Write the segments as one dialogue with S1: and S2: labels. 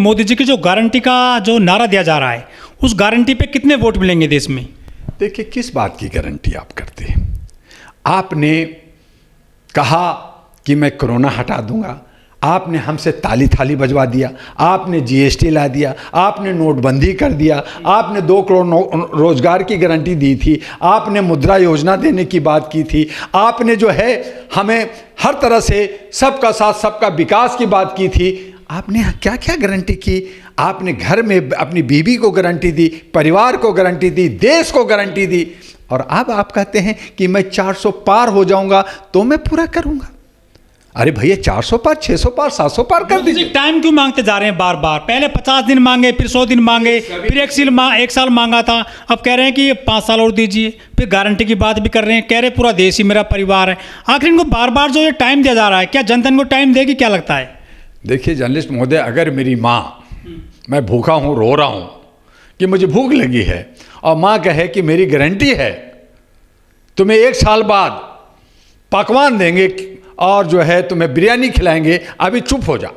S1: मोदी जी की जो गारंटी का जो नारा दिया जा रहा है, उस गारंटी पे कितने वोट मिलेंगे देश में?
S2: देखिए, किस बात की गारंटी आप करते हैं? आपने कहा कि मैं कोरोना हटा दूंगा, आपने हमसे ताली थाली बजवा दिया, आपने जीएसटी ला दिया, आपने नोटबंदी कर दिया, आपने 2 करोड़ रोजगार की गारंटी दी थी, आपने मुद्रा योजना देने की बात की थी, आपने जो है हमें हर तरह से सबका साथ सबका विकास की बात की थी। आपने क्या क्या गारंटी की? आपने घर में अपनी बीवी को गारंटी दी, परिवार को गारंटी दी, देश को गारंटी दी, और अब आप कहते हैं कि मैं 400 पार हो जाऊंगा तो मैं पूरा करूंगा। अरे भैया, 400 पार, 600 पार, 700 पार कर दीजिए।
S1: टाइम क्यों मांगते जा रहे हैं बार बार? पहले 50 दिन मांगे, फिर 100 दिन मांगे, फिर 1 साल मांगा था, अब कह रहे हैं कि 5 साल और दीजिए, फिर गारंटी की बात भी कर रहे हैं, कह रहे पूरा देश ही मेरा परिवार है। आखिर इनको बार बार जो ये टाइम दिया जा रहा है, क्या जनता इनको टाइम देगी? क्या लगता है?
S2: देखिए जर्नलिस्ट महोदय, अगर मेरी माँ, मैं भूखा हूँ, रो रहा हूँ कि मुझे भूख लगी है, और माँ कहे कि मेरी गारंटी है तुम्हें 1 साल बाद पकवान देंगे और जो है तुम्हें बिरयानी खिलाएंगे, अभी चुप हो जा,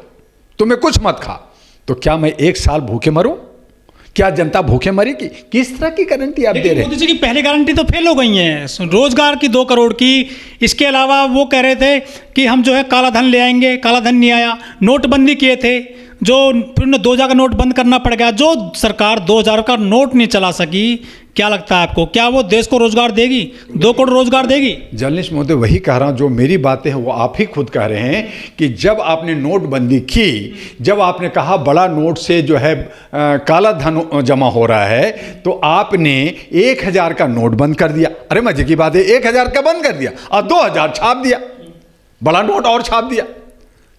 S2: तुम्हें कुछ मत खा, तो क्या मैं 1 साल भूखे मरूं? क्या जनता भूखे मरेगी? किस तरह की गारंटी आप दे रहे हैं?
S1: मोदी जी की पहली गारंटी तो फेल हो गई है, रोजगार की 2 करोड़ की। इसके अलावा वो कह रहे थे कि हम जो है काला धन ले आएंगे, काला धन नहीं आया। नोटबंदी किए थे, जो फिर उन्हें 2000 का नोट बंद करना पड़ गया। जो सरकार 2000 का नोट नहीं चला सकी, क्या लगता है आपको, क्या वो देश को रोजगार देगी? 2 करोड़ रोजगार देगी?
S2: जर्नलिस्ट महोदय, वही कह रहा हूँ, जो मेरी बातें हैं वो आप ही खुद कह रहे हैं कि जब आपने नोटबंदी की, जब आपने कहा बड़ा नोट से जो है काला धन जमा हो रहा है, तो आपने 1000 का नोट बंद कर दिया। अरे मजे की बात है, 1000 का बंद कर दिया और 2000 छाप दिया, बड़ा नोट और छाप दिया।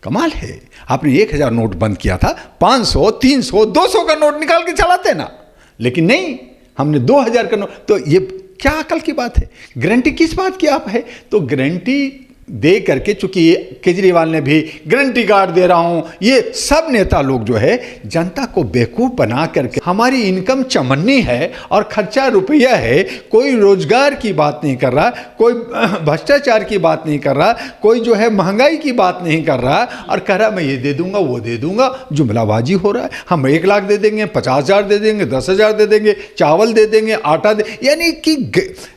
S2: कमाल है। आपने 1000 नोट बंद किया था, 500, 300, 200 का नोट निकाल के चलाते ना, लेकिन नहीं, हमने 2000 का नोट। तो ये क्या अकल की बात है? गारंटी किस बात की आप है? तो गारंटी दे करके, चूंकि केजरीवाल ने भी गारंटी कार्ड दे रहा हूं, ये सब नेता लोग जो है जनता को बेवकूफ बना करके, हमारी इनकम चमन्नी है और खर्चा रुपया है, कोई रोजगार की बात नहीं कर रहा, कोई भ्रष्टाचार की बात नहीं कर रहा, कोई जो है महंगाई की बात नहीं कर रहा, और कह रहा मैं ये दे दूंगा, वो दे दूंगा। जुमलाबाजी हो रहा है। हम 1 लाख दे देंगे, 50,000 दे देंगे, 10,000 दे देंगे, चावल दे देंगे, आटा दे, यानी कि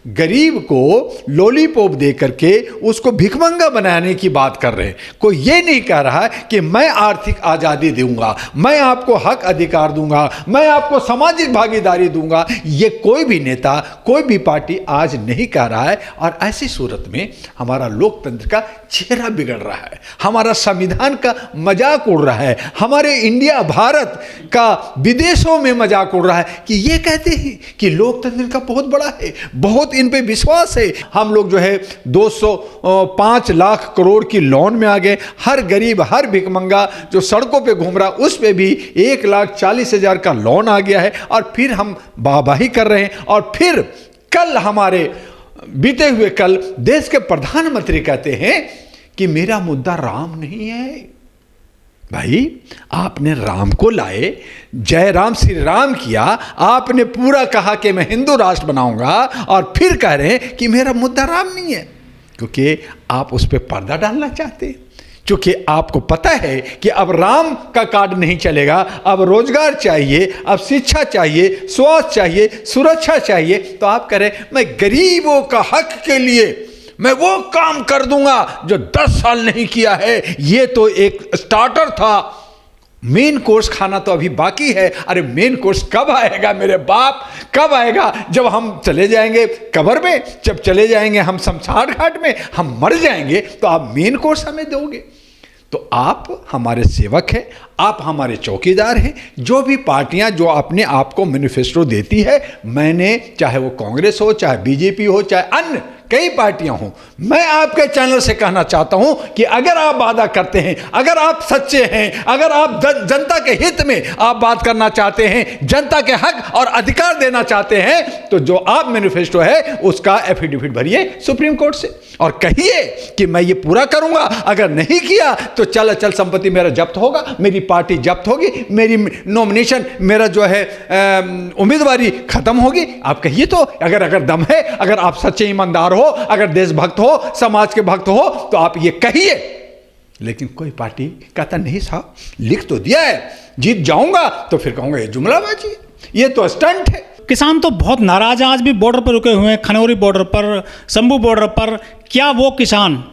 S2: गरीब को लॉलीपॉप दे करके उसको भिखमंगा बनाने की बात कर रहे हैं। कोई ये नहीं कह रहा कि मैं आर्थिक आज़ादी दूंगा, मैं आपको हक अधिकार दूंगा, मैं आपको सामाजिक भागीदारी दूंगा। ये कोई भी नेता, कोई भी पार्टी आज नहीं कह रहा है। और ऐसी सूरत में हमारा लोकतंत्र का चेहरा बिगड़ रहा है, हमारा संविधान का मजाक उड़ रहा है, हमारे इंडिया भारत का विदेशों में मजाक उड़ रहा है कि ये कहते हैं कि लोकतंत्र का बहुत बड़ा है, बहुत इन पे विश्वास है। हम लोग जो है 205 लाख करोड़ की लोन में आ गए। हर गरीब, हर भिखमंगा जो सड़कों पे घूम रहा, उस पे भी 1,40,000 का लोन आ गया है, और फिर हम वाहवाही कर रहे हैं। और फिर कल हमारे बीते हुए कल देश के प्रधानमंत्री कहते हैं कि मेरा मुद्दा राम नहीं है। भाई, आपने राम को लाए, जय राम श्री राम किया, आपने पूरा कहा कि मैं हिंदू राष्ट्र बनाऊंगा, और फिर कह रहे हैं कि मेरा मुद्दा राम नहीं है, क्योंकि आप उस पर पर्दा डालना चाहते हैं। क्योंकि आपको पता है कि अब राम का कार्ड नहीं चलेगा, अब रोजगार चाहिए, अब शिक्षा चाहिए, स्वास्थ्य चाहिए, सुरक्षा चाहिए। तो आप कह रहे मैं गरीबों का हक के लिए मैं वो काम कर दूंगा जो 10 साल नहीं किया है। ये तो एक स्टार्टर था, मेन कोर्स खाना तो अभी बाकी है। अरे मेन कोर्स कब आएगा मेरे बाप, कब आएगा? जब हम चले जाएंगे कब्र में, जब चले जाएंगे हम शमशान घाट में, हम मर जाएंगे, तो आप मेन कोर्स हमें दोगे? तो आप हमारे सेवक हैं, आप हमारे चौकीदार हैं। जो भी पार्टियां जो अपने आप को मैनिफेस्टो देती है, मैंने, चाहे वो कांग्रेस हो, चाहे बीजेपी हो, चाहे अन्य कई पार्टियां हों, मैं आपके चैनल से कहना चाहता हूं कि अगर आप वादा करते हैं, अगर आप सच्चे हैं, अगर आप जनता के हित में आप बात करना चाहते हैं, जनता के हक और अधिकार देना चाहते हैं, तो जो आप मैनिफेस्टो है उसका एफिडेविट भरिए सुप्रीम कोर्ट से और कहिए कि मैं ये पूरा करूंगा। अगर नहीं किया तो चल संपत्ति मेरा जब्त होगा, मेरी पार्टी जब्त होगी, मेरी नॉमिनेशन, मेरा जो है उम्मीदवारी खत्म होगी। आप कहिए तो, अगर दम है, अगर आप सच्चे ईमानदार हो, अगर देशभक्त हो, समाज के भक्त हो, तो आप ये कहिए। लेकिन कोई पार्टी कहता नहीं साहब लिख तो दिया है, जीत जाऊंगा तो फिर कहूंगा ये जुमलाबाजी, ये तो स्टंट है।
S1: किसान तो बहुत नाराज हैं, आज भी बॉर्डर पर रुके हुए हैं, खनौरी बॉर्डर पर, शंभू बॉर्डर पर। क्या वो किसान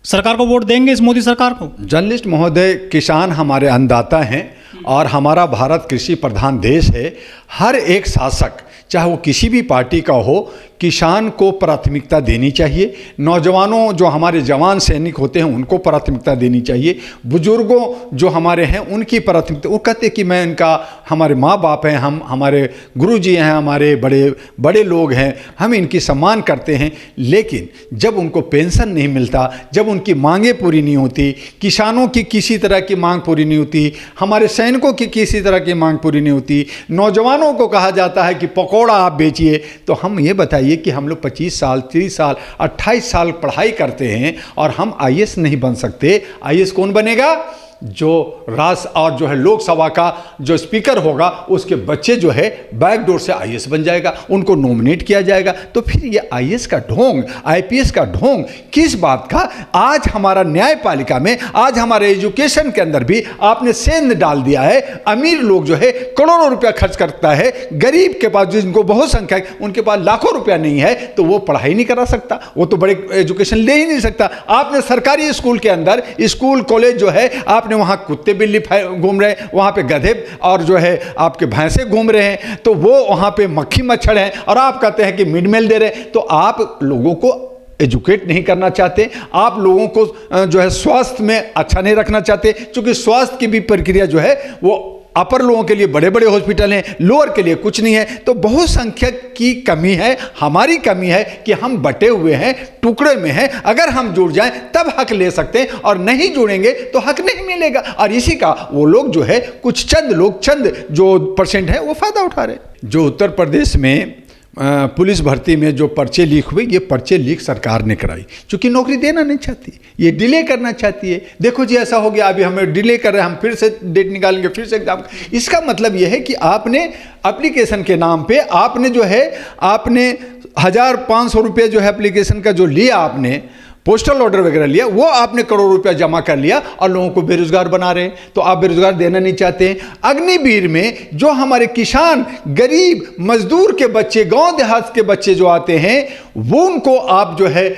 S1: सरकार को वोट देंगे, इस मोदी सरकार को?
S2: जर्नलिस्ट महोदय, किसान हमारे अन्नदाता हैं और हमारा भारत कृषि प्रधान देश है। हर एक शासक चाहे वो किसी भी पार्टी का हो, किसान को प्राथमिकता देनी चाहिए। नौजवानों जो हमारे जवान सैनिक होते हैं उनको प्राथमिकता देनी चाहिए। बुजुर्गों जो हमारे हैं उनकी प्राथमिकता, वो कहते हैं कि मैं इनका, हमारे माँ बाप हैं, हम हमारे गुरुजी हैं, हमारे बड़े बड़े लोग हैं, हम इनकी सम्मान करते हैं। लेकिन जब उनको पेंशन नहीं मिलता, जब उनकी मांगें पूरी नहीं होती, किसानों की किसी तरह की मांग पूरी नहीं होती, हमारे सैनिकों की किसी तरह की मांग पूरी नहीं होती, नौजवानों को कहा जाता है कि पकौड़ा आप बेचिए, तो हम ये बताइए कि हम लोग 25 साल 30 साल 28 साल पढ़ाई करते हैं और हम आईएएस नहीं बन सकते। आईएएस कौन बनेगा? जो राष्ट्र और जो है लोकसभा का जो स्पीकर होगा उसके बच्चे जो है बैकडोर से आईएएस बन जाएगा, उनको नॉमिनेट किया जाएगा। तो फिर ये आईएएस का ढोंग, आईपीएस का ढोंग किस बात का? आज हमारा न्यायपालिका में, आज हमारे एजुकेशन के अंदर भी आपने सेंध डाल दिया है। अमीर लोग जो है करोड़ों रुपया खर्च करता है, गरीब के पास जिनको बहुत संख्या है उनके पास लाखों रुपया नहीं है, तो वो पढ़ाई नहीं करा सकता, वो तो बड़े एजुकेशन ले ही नहीं सकता। आपने सरकारी स्कूल के अंदर, स्कूल कॉलेज जो है, आप वहां कुत्ते बिल्ली घूम रहे हैं, वहां पे गधे और जो है आपके भैंसे घूम रहे हैं, तो वो वहां पे मक्खी मच्छर हैं और आप कहते हैं कि मिड मील दे रहे हैं। तो आप लोगों को एजुकेट नहीं करना चाहते, आप लोगों को जो है स्वास्थ्य में अच्छा नहीं रखना चाहते, क्योंकि स्वास्थ्य की भी प्रक्रिया जो है वो अपर लोगों के लिए बड़े बड़े हॉस्पिटल हैं, लोअर के लिए कुछ नहीं है। तो बहुसंख्यक की कमी है, हमारी कमी है कि हम बटे हुए हैं, टुकड़े में हैं। अगर हम जुड़ जाएं तब हक ले सकते हैं और नहीं जुड़ेंगे तो हक नहीं मिलेगा। और इसी का वो लोग जो है, कुछ चंद लोग, चंद जो परसेंट है वो फायदा उठा रहे हैं। जो उत्तर प्रदेश में पुलिस भर्ती में जो पर्चे लीक हुए, ये पर्चे लीक सरकार ने कराई, क्योंकि नौकरी देना नहीं चाहती, ये डिले करना चाहती है। देखो जी ऐसा हो गया, अभी हमें डिले कर रहे हैं, हम फिर से डेट निकालेंगे, फिर से एग्जाम। इसका मतलब यह है कि आपने एप्लीकेशन के नाम पे आपने जो है, आपने 1500 रुपये जो है एप्लीकेशन का जो लिया, आपने पोस्टल ऑर्डर वगैरह लिया, वो आपने करोड़ रुपया जमा कर लिया और लोगों को बेरोजगार बना रहे हैं। तो आप बेरोजगार देना नहीं चाहते हैं। अग्निवीर में जो हमारे किसान, गरीब, मजदूर के बच्चे, गांव देहात के बच्चे जो आते हैं, वो उनको आप जो है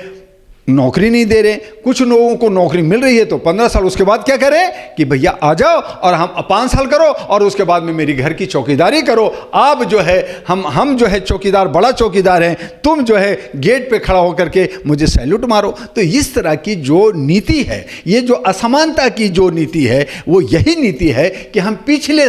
S2: नौकरी नहीं दे रहे। कुछ लोगों को नौकरी मिल रही है तो 15 साल, उसके बाद क्या करें कि भैया आ जाओ और हम 5 साल करो और उसके बाद में मेरी घर की चौकीदारी करो। आप जो है, हम जो है चौकीदार, बड़ा चौकीदार हैं, तुम जो है गेट पे खड़ा होकर के मुझे सैल्यूट मारो। तो इस तरह की जो नीति है, ये जो असमानता की जो नीति है, वो यही नीति है कि हम पिछले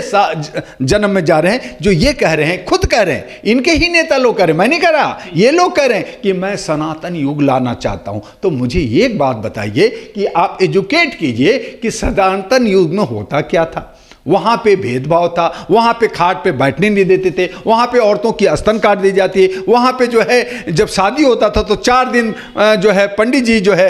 S2: जन्म में जा रहे हैं। जो ये कह रहे हैं, खुद कह रहे हैं, इनके ही नेता लोग कह रहे हैं, मैं नहीं कह रहा, ये लोग कह रहे हैं कि मैं सनातन युग लाना चाहता हूं। तो मुझे एक बात बताइए कि आप एजुकेट कीजिए कि सनातन युग में होता क्या था। वहाँ पे भेदभाव था, वहाँ पे खाट पे बैठने नहीं देते थे, वहाँ पे औरतों की स्तन काट दी जाती है, वहाँ पे जो है जब शादी होता था तो 4 दिन जो है पंडित जी जो है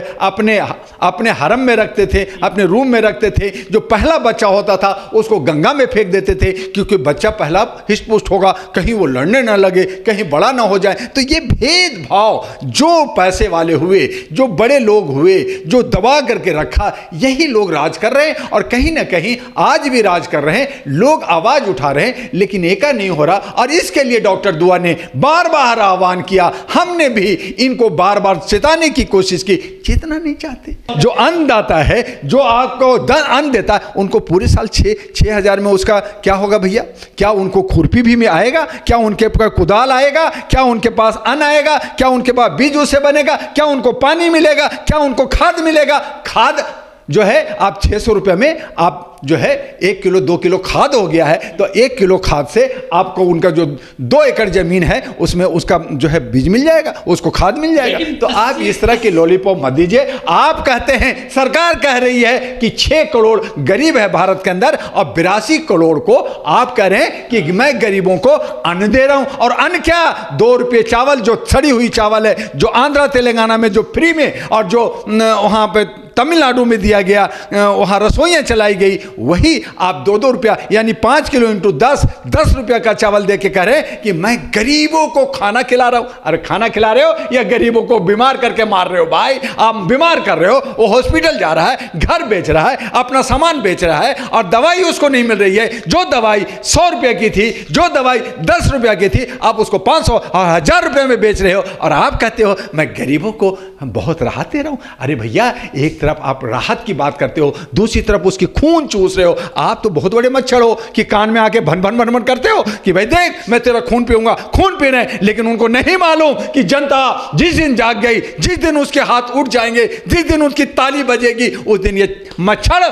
S2: अपने हरम में रखते थे, अपने रूम में रखते थे। जो पहला बच्चा होता था उसको गंगा में फेंक देते थे, क्योंकि बच्चा पहला हिष्ट-पुष्ट होगा, कहीं वो लड़ने ना लगे, कहीं बड़ा ना हो जाए। तो ये भेदभाव जो पैसे वाले हुए, जो बड़े लोग हुए, जो दबा करके रखा, यही लोग राज कर रहे हैं और कहीं ना कहीं आज भी राज कर रहे हैं। लोग आवाज उठा रहे हैं, लेकिन एका नहीं हो रहा। और इसके लिए डॉक्टर दुआ ने बार बार आह्वान किया, हमने भी इनको बार बार चेताने की कोशिश की, चेतना नहीं चाहते। जो अन्नदाता है, जो आपको अन्न देता है, उनको पूरे साल 6,000 में उसका क्या होगा भैया? क्या उनको खुरपी भी में आएगा? क्या उनके पास कुदाल आएगा? क्या उनके पास अन्न आएगा? क्या उनके पास बीज उससे बनेगा? क्या उनको पानी मिलेगा? क्या उनको खाद मिलेगा? खाद जो है आप 600 रुपये में आप जो है 1 किलो 2 किलो खाद हो गया है, तो 1 किलो खाद से आपको उनका जो 2 एकड़ जमीन है उसमें उसका जो है बीज मिल जाएगा, उसको खाद मिल जाएगा। तो आप इस तरह की लॉलीपॉप मत दीजिए। आप कहते हैं, सरकार कह रही है कि 6 करोड़ गरीब है भारत के अंदर और 82 करोड़ को आप कह रहे हैं कि मैं गरीबों को अन्न दे रहा हूं। और अन्न क्या? 2 रुपये चावल, जो सड़ी हुई चावल है, जो आंध्रा तेलंगाना में जो फ्री में और जो वहां पे तमिलनाडु में दिया गया, वहाँ रसोइयाँ चलाई गई, वही आप 2-2 रुपया यानी 5 किलो इंटू 10 रुपया का चावल दे के कह रहे हैं कि मैं गरीबों को खाना खिला रहा हूँ। अरे खाना खिला रहे हो या गरीबों को बीमार करके मार रहे हो? भाई आप बीमार कर रहे हो, वो हॉस्पिटल जा रहा है, घर बेच रहा है, अपना सामान बेच रहा है और दवाई उसको नहीं मिल रही है। जो दवाई 100 रुपये की थी, जो दवाई 10 रुपये की थी, आप उसको 500 और 1000 रुपये में बेच रहे हो और आप कहते हो मैं गरीबों को बहुत राहत दे रहा हूं। अरे भैया, एक तरफ आप राहत की बात करते हो, दूसरी तरफ उसकी खून चूस रहे हो। आप तो बहुत बड़े मच्छर हो कि कान में आके भन भन भन भन करते हो कि भाई देख मैं तेरा खून पीऊंगा, खून पी रहे हैं। लेकिन उनको नहीं मालूम कि जनता जिस दिन जाग गई, जिस दिन उसके हाथ उठ जाएंगे, जिस दिन उसकी ताली बजेगी, उस दिन ये मच्छर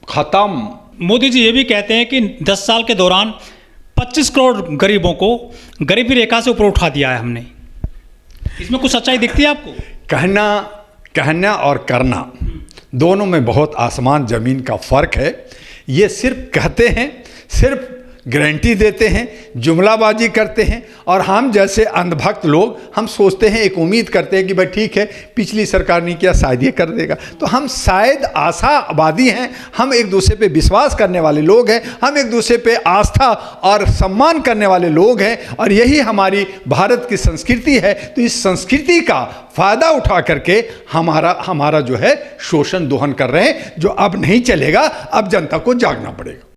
S2: खत्म।
S1: मोदी जी ये भी कहते हैं कि 10 साल के दौरान 25 करोड़ गरीबों को गरीबी रेखा से ऊपर उठा दिया है हमने। इसमें कुछ सच्चाई दिखती है आपको?
S2: कहना और करना दोनों में बहुत आसमान ज़मीन का फ़र्क है। ये सिर्फ कहते हैं, सिर्फ गारंटी देते हैं, जुमलाबाजी करते हैं और हम जैसे अंधभक्त लोग हम सोचते हैं, एक उम्मीद करते हैं कि भाई ठीक है पिछली सरकार ने किया शायद ये कर देगा। तो हम शायद आशावादी हैं, हम एक दूसरे पे विश्वास करने वाले लोग हैं, हम एक दूसरे पे आस्था और सम्मान करने वाले लोग हैं और यही हमारी भारत की संस्कृति है। तो इस संस्कृति का फ़ायदा उठा करके हमारा जो है शोषण दोहन कर रहे हैं, जो अब नहीं चलेगा। अब जनता को जागना पड़ेगा।